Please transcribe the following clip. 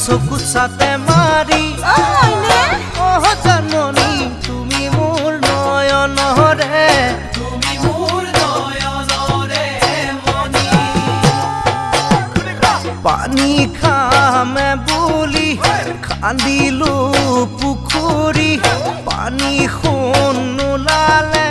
চকুত চাতে মাৰি জাননী তুমি মোৰ নয়নৰে পানী খামে বুলি খান্দিলো পুখুৰী পানী সোণ নোলালে